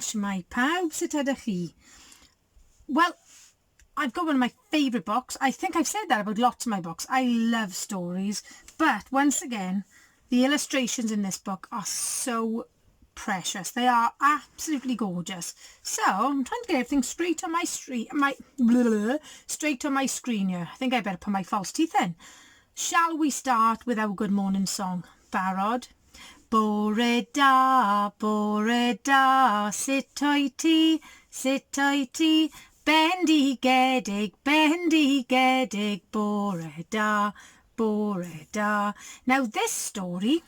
Shwmae pawb, sut ydych chi? Well, I've got one of my favourite books. I think I've said that about lots of my books. I love stories, but once again, the illustrations in this book are so precious. They are absolutely gorgeous. So I'm trying to get everything straight on my straight on my screen here. I think I better put my false teeth in. Shall we start with our good morning song? Barod. Bore da, sit o'i ti, bendigedig, bore da. Now this story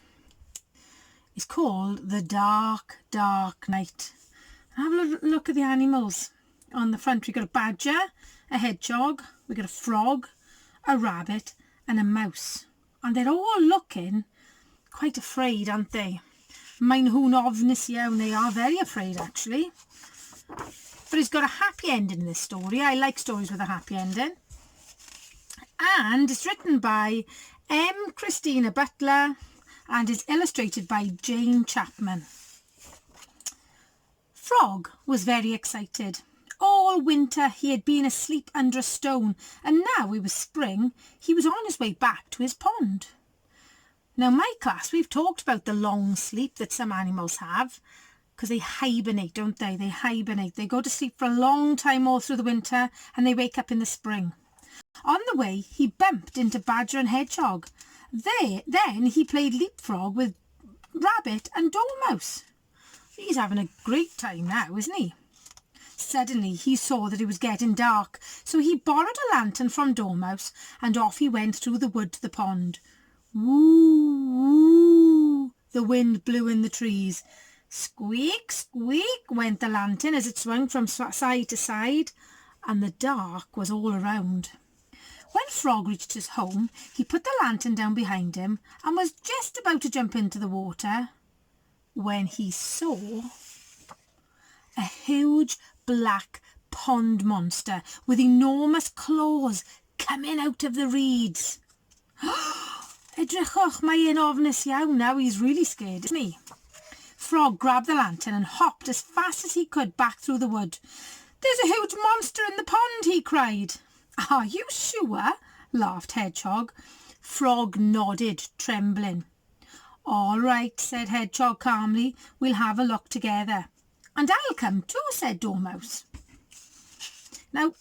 is called The Dark, Dark Night. Have a look at the animals on the front. We've got a badger, a hedgehog, we've got a frog, a rabbit and a mouse. And they're all looking quite afraid, aren't they? Mae'n nhw'n ofnus iawn. They are very afraid, actually. But it's got a happy ending in this story. I like stories with a happy ending. And it's written by M. Christina Butler and is illustrated by Jane Chapman. Frog was very excited. All winter he had been asleep under a stone, and now it was spring. He was on his way back to his pond. Now, my class, we've talked about the long sleep that some animals have, because they hibernate, don't they? They hibernate. They go to sleep for a long time all through the winter, and they wake up in the spring. On the way, he bumped into Badger and Hedgehog. Then he played leapfrog with Rabbit and Dormouse. He's having a great time now, isn't he? Suddenly, he saw that it was getting dark, so he borrowed a lantern from Dormouse, and off he went through the wood to the pond. Woo, woo, the wind blew in the trees. Squeak, squeak went the lantern as it swung from side to side, and the dark was all around. When Frog reached his home, he put the lantern down behind him and was just about to jump into the water when he saw a huge black pond monster with enormous claws coming out of the reeds. Edrychwch, mae e'n ofnus iawn now. He's really scared, isn't he? Frog grabbed the lantern and hopped as fast as he could back through the wood. There's a huge monster in the pond, he cried. Are you sure? Laughed Hedgehog. Frog nodded, trembling. All right, said Hedgehog calmly. We'll have a look together. And I'll come too, said Dormouse. Now,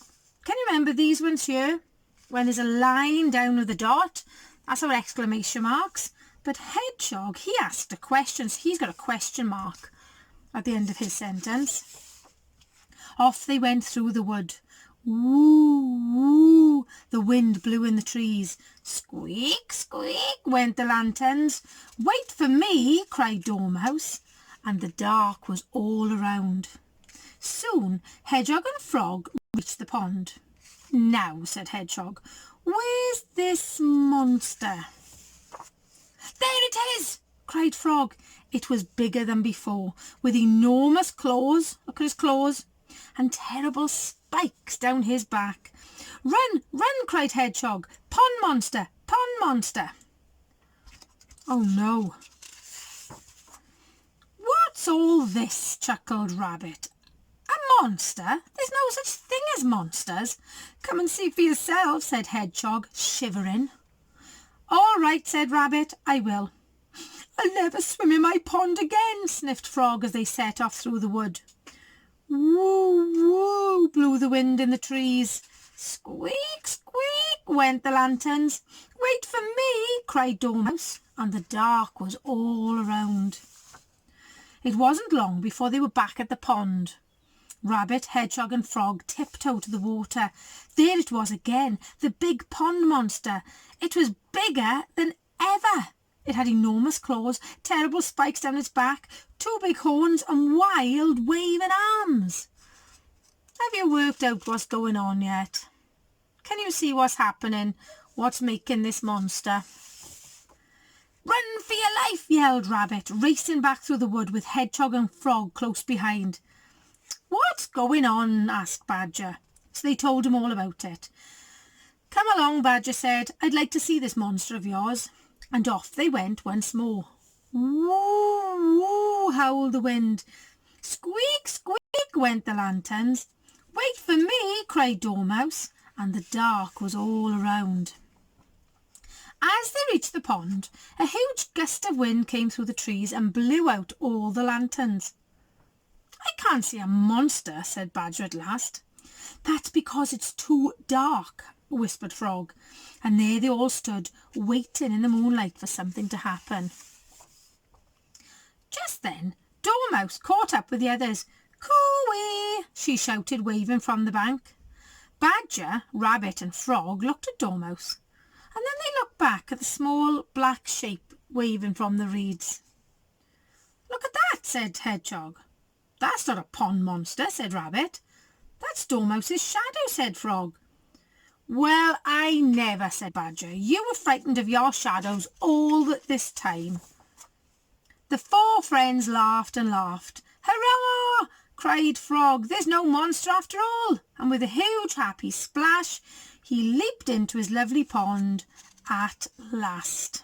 can you remember these ones here? When there's a line down with a dot, that's our exclamation marks. But Hedgehog, he asked a question, so he's got a question mark at the end of his sentence. Off they went through the wood. Woo, woo, the wind blew in the trees. Squeak, squeak went the lanterns. Wait for me, cried Dormouse, and the dark was all around. Soon Hedgehog and Frog reached the pond. Now, said Hedgehog, where's this monster? There it is, cried Frog. It was bigger than before, with enormous claws, look at his claws, and terrible spikes down his back. Run, run, cried Hedgehog. Pond monster, pond monster. Oh no. What's all this? Chuckled Rabbit. A monster? There's no such thing as monsters. Come and see for yourself, said Hedgehog, shivering. All right, said Rabbit, I will. I'll never swim in my pond again, sniffed Frog as they set off through the wood. Woo, woo, blew the wind in the trees. Squeak, squeak went the lanterns. Wait for me, cried Dormouse, and the dark was all around. It wasn't long before they were back at the pond. Rabbit, Hedgehog and Frog tiptoed to the water. There it was again, the big pond monster. It was bigger than ever. It had enormous claws, terrible spikes down its back, 2 big horns and wild waving arms. Have you worked out what's going on yet? Can you see what's happening? What's making this monster? Run for your life, yelled Rabbit, racing back through the wood with Hedgehog and Frog close behind. What's going on? Asked Badger. So they told him all about it. Come along, Badger said. I'd like to see this monster of yours. And off they went once more. Woo, woo, howled the wind. Squeak, squeak went the lanterns. Wait for me, cried Dormouse, and the dark was all around. As they reached the pond, a huge gust of wind came through the trees and blew out all the lanterns. I can't see a monster, said Badger at last. That's because it's too dark, whispered Frog, and there they all stood, waiting in the moonlight for something to happen. Just then, Dormouse caught up with the others. Coo-wee, she shouted, waving from the bank. Badger, Rabbit and Frog looked at Dormouse, and then they looked back at the small black shape waving from the reeds. Look at that, said Hedgehog. That's not a pond monster, said Rabbit. That's Dormouse's shadow, said Frog. Well, I never, said Badger. You were frightened of your shadows all this time. The four friends laughed and laughed. Hurrah! Cried Frog. There's no monster after all. And with a huge happy splash, he leaped into his lovely pond at last.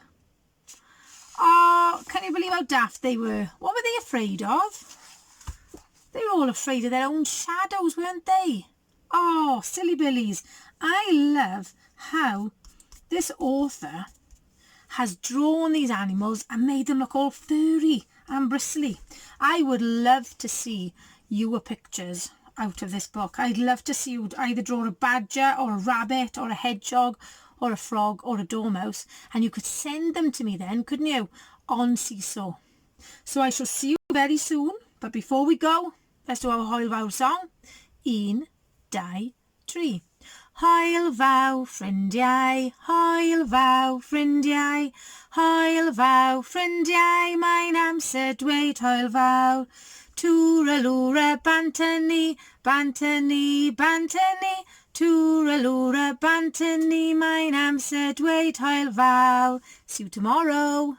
Oh, can you believe how daft they were? What were they afraid of? They were all afraid of their own shadows, weren't they? Oh, silly billies. I love how this author has drawn these animals and made them look all furry and bristly. I would love to see your pictures out of this book. I'd love to see you either draw a badger or a rabbit or a hedgehog or a frog or a dormouse, and you could send them to me then, couldn't you, on Seesaw. So I shall see you very soon, but before we go, let's do our Hwyl Fawr song. 1, 2, 3. Hwyl fawr ffrindiau, hwyl fawr ffrindiau, hwyl fawr ffrindiau, mae'n amser dweud hwyl fawr. Twralwra banta ni, banta ni, banta ni, twralwra banta ni, mae'n amser dweud hwyl fawr. See you tomorrow.